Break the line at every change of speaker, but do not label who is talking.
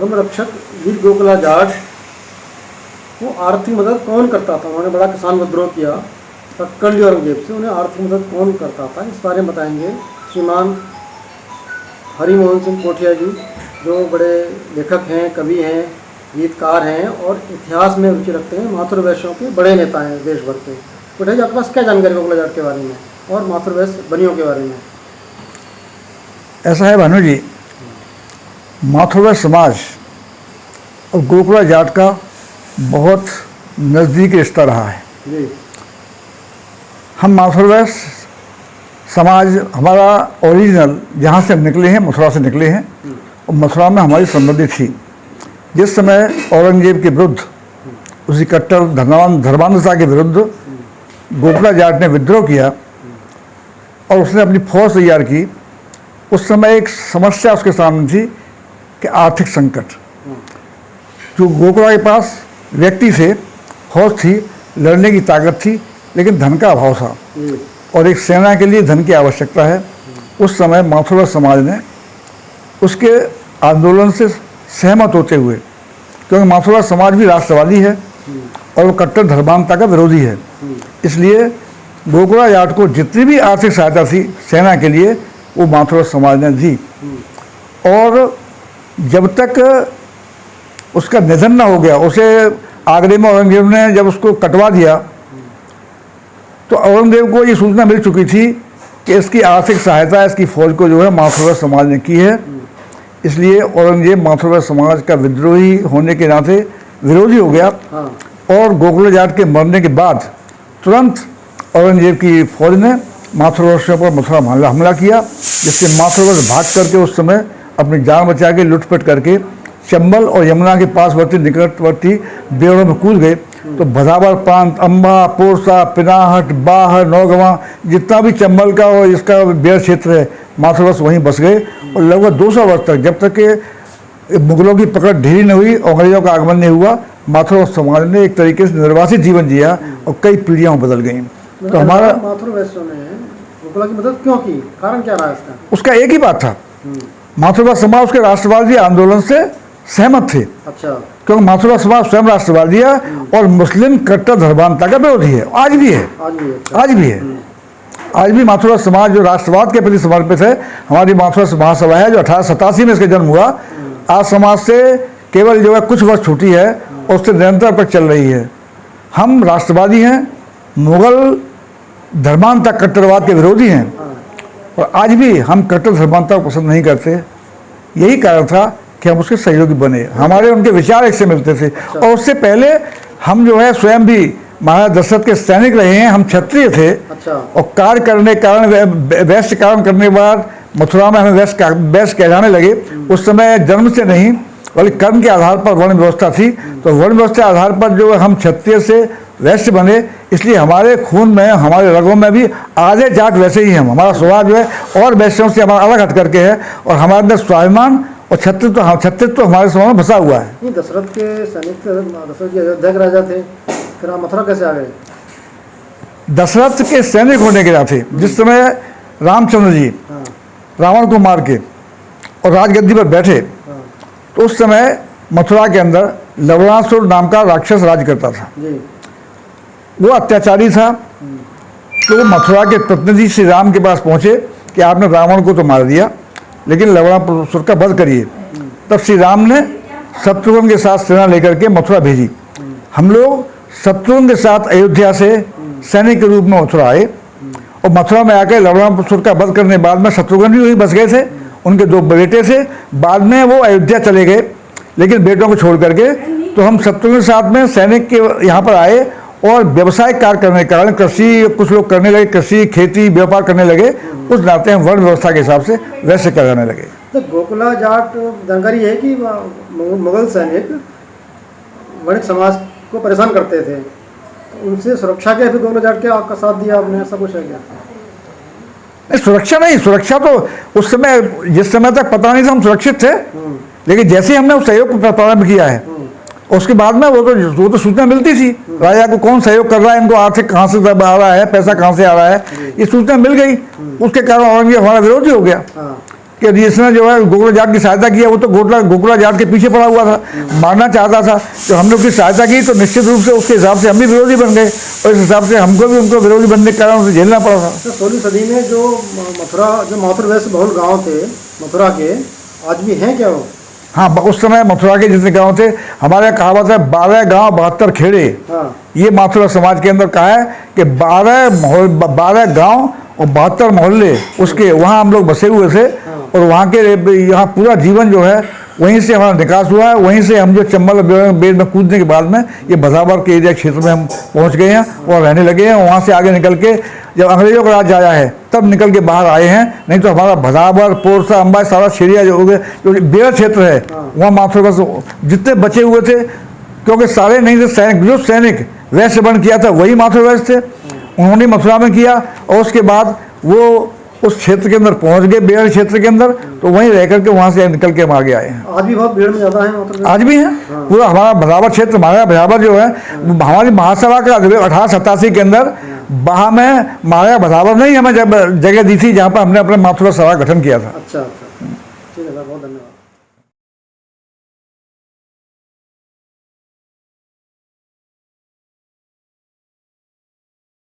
धर्म रक्षक वीर गोकुला जाट को आर्थिक मदद कौन करता था? उन्होंने बड़ा किसान विद्रोह किया कक्कड़ औरंगजेब से, उन्हें आर्थिक मदद कौन करता था, इस बारे में बताएंगे श्रीमान हरिमोहन सिंह कोठिया जी, जो बड़े लेखक हैं, कवि हैं, गीतकार हैं और इतिहास में रुचि रखते हैं, मातृवैश्यों के बड़े नेता हैं देश भर के। कोठिया जी, आपके पास क्या जानकारी गोकुला जाट के बारे में और मातृवैश्य बनियों के बारे में?
ऐसा है भानु जी, माथुर समाज और गोकुला जाट का बहुत नज़दीकी रिश्ता रहा है
जी।
हम माथुर समाज, हमारा ओरिजिनल जहाँ से हम निकले हैं, मथुरा से निकले हैं और मथुरा में हमारी संबंधी थी। जिस समय औरंगजेब के विरुद्ध, उसी कट्टर धर्मांधता के विरुद्ध गोकुला जाट ने विद्रोह किया और उसने अपनी फौज तैयार की, उस समय एक समस्या उसके सामने थी कि आर्थिक संकट। जो गोकुला के पास व्यक्ति थे, फौज थी, लड़ने की ताकत थी, लेकिन धन का अभाव था और एक सेना के लिए धन की आवश्यकता है। उस समय माथुर समाज ने उसके आंदोलन से सहमत होते हुए, क्योंकि माथुर समाज भी राष्ट्रवादी है और वो कट्टर धर्मांधता का विरोधी है, इसलिए गोकुला जाट को जितनी भी आर्थिक सहायता थी सेना के लिए वो माथुर समाज ने दी। और जब तक उसका निधन ना हो गया, उसे आगरे में औरंगजेब ने जब उसको कटवा दिया तो औरंगजेब को ये सूचना मिल चुकी थी कि इसकी आर्थिक सहायता इसकी फौज को जो है माथुर समाज ने की है, इसलिए औरंगजेब माथुर समाज का विद्रोही होने के नाते विरोधी हो गया। और गोकुला जाट के मरने के बाद तुरंत औरंगजेब की फौज ने माथुर पर मथुरा में हमला किया, जिससे माथुर भाग करके उस समय अपनी जान बचा के लुटपट करके चंबल और यमुना के पासवर्ती निकटवर्ती बेड़ों में कूद गए। तो भदावर प्रांत, अम्बा, पोरसा, पिनाहट, बाहर, नौगवा, जितना भी चंबल का और इसका बेड़ क्षेत्र है, माथुर वहीं बस गए और लगभग 200 वर्ष तक, जब तक कि मुगलों की पकड़ ढीली नहीं हुई और अंग्रेजों का आगमन नहीं हुआ, माथुर समाज ने एक तरीके से निर्वासित जीवन जिया और कई पीढ़ियाँ बदल गई। तो हमारा
मातृवैश्यों ने गोकुला की मदद क्यों की, कारण क्या रहा इसका?
उसका एक ही बात था, माथुर समाज के राष्ट्रवादी आंदोलन से सहमत थे।
अच्छा।
क्योंकि माथुर समाज स्वयं राष्ट्रवादी है और मुस्लिम कट्टर धर्मांधता का विरोधी है, आज भी है, आज भी है। आज भी माथुर समाज जो राष्ट्रवाद के प्रति समर्पित है। हमारी माथुर महासभा है जो 1887 में इसका जन्म हुआ, आज समाज से केवल जो है कुछ वर्ष छूटी है और उससे निरंतर पर चल रही है। हम राष्ट्रवादी हैं, मुगल धर्मांधता कट्टरवाद के विरोधी हैं और आज भी हम कट्टर धर्मांधता को पसंद नहीं करते। यही कारण था कि हम उसके सहयोगी बने, हमारे उनके विचार एक से मिलते थे। और उससे पहले हम जो है स्वयं भी महाराज दशरथ के सैनिक रहे हैं, हम क्षत्रिय थे। और कार्य करने कारण वैश्य काम करने के बाद मथुरा में हमें वैश्य कहलाने लगे। उस समय जन्म से नहीं बल्कि कर्म के आधार पर वर्ण व्यवस्था थी, तो वर्ण व्यवस्था के आधार पर जो हम क्षत्रिय से वैश्य बने, इसलिए हमारे खून में, हमारे रगों में भी आधे जाट वैसे ही हैं। हमारा स्वभाव जो है और वैश्यों से हमारा अलग हट करके है और हमारे अंदर स्वाभिमान और छत्रित्व तो हमारे समाज में बसा हुआ है।
दशरथ के सैनिक, दशरथ जी अयोध्या के राजा थे, फिर आप मथुरा कैसे आ गए?
दशरथ के सैनिक होने के नाते जिस समय रामचंद्र जी रावण को मार के और राजगद्दी पर बैठे, तो उस समय मथुरा के अंदर लवणासुर नाम का राक्षस राज करता था। वो अत्याचारी था, तो मथुरा के प्रतिनिधि श्री राम के पास पहुँचे कि आपने रावण को तो मार दिया, लेकिन लवणासुर का वध करिए। तब श्री राम ने शत्रुघ्न के साथ सेना लेकर के मथुरा भेजी। हम लोग शत्रुघ्न के साथ अयोध्या से सैनिक के रूप में मथुरा आए और मथुरा में आकर लवणासुर का वध करने बाद में शत्रुघ्न भी वहीं बस गए थे, उनके 2 बेटे थे। बाद में वो अयोध्या चले गए, लेकिन बेटों को छोड़ करके। तो हम शत्रुघ्न के साथ में सैनिक के यहाँ पर आए और व्यवसायिक कार्य करने के कारण कृषि कुछ लोग करने लगे, कृषि खेती व्यापार करने लगे। उस नाते हम वर्ण व्यवस्था के हिसाब से वैसे करने लगे।
तो गोकुला जाट जानकारी है कि मुगल सैनिक वणिक समाज को परेशान करते थे, तो उनसे सुरक्षा के फिर गोकुला जाट के आपका साथ दिया आपने, ऐसा कुछ है क्या?
नहीं, सुरक्षा नहीं, सुरक्षा तो उस समय, जिस समय तक पता नहीं था हम सुरक्षित थे, लेकिन जैसे ही हमने उस सहयोग प्रारंभ किया है उसके बाद में वो तो सूचना मिलती थी राजा को, कौन सहयोग कर रहा है, इनको आर्थिक कहाँ से आ रहा है, पैसा कहाँ से आ रहा है, ये सूचना मिल गई। उसके कारण औरंगजेब हमारा विरोधी हो गया। कि जिसने जो है गोकुला जाट की सहायता किया वो तो गोकुला जाट के पीछे पड़ा हुआ था, मारना चाहता था। तो हमने उसकी सहायता की तो निश्चित रूप से उसके हिसाब से हम भी विरोधी बन गए, और इस हिसाब से हमको भी उनको विरोधी बनने के कारण उसे झेलना पड़ा था।
तो 16वीं सदी में जो मथुरा, जो माथुर वैश्य बहुल गांव थे मथुरा के, आज भी हैं क्या वो?
हाँ, उस समय मथुरा के जितने गांव थे, हमारे यहाँ कहावत है 12 गांव 72 खेड़े।
हाँ,
ये माथुरा समाज के अंदर कहा है कि 12 गांव और 72 मोहल्ले उसके, वहाँ हम लोग बसे हुए थे। और वहाँ के यहाँ पूरा जीवन जो है वहीं से हमारा निकास हुआ है। वहीं से हम जो चंबल बेड़ में कूदने के बाद में ये भदावर के एरिया क्षेत्र में हम पहुँच गए हैं और रहने लगे हैं। वहाँ से आगे निकल के जब अंग्रेजों का राज आया है तब निकल के बाहर आए हैं, नहीं तो हमारा भदावर, पोरसा, अंबा, सारा क्षेत्रीय जो हो गए, जो बेड़ क्षेत्र है वहाँ माथुर बस जितने बचे हुए थे, क्योंकि सारे नहीं थे सैनिक, जो सैनिक वैश्य बन किया था वही माथुर वैश्य थे, उन्होंने मथुरा में किया। और उसके बाद वो उस क्षेत्र के अंदर पहुंच गए, बेड़ क्षेत्र के अंदर, तो वहीं रह करके वहाँ से निकल के हम आगे आए हैं।
आज भी बहुत भीड़ में ज़्यादा है मतलब?
आज भी है। पूरा हमारा भदावर क्षेत्र, हमारा भदावर जो है हमारी महासभा का 1887 के अंदर वहाँ में महाराजा भदावर ने ही हमें जगह दी थी जहाँ पर हमने अपने माथुरा सभा गठन किया था।
अच्छा, ठीक है सर, बहुत धन्यवाद।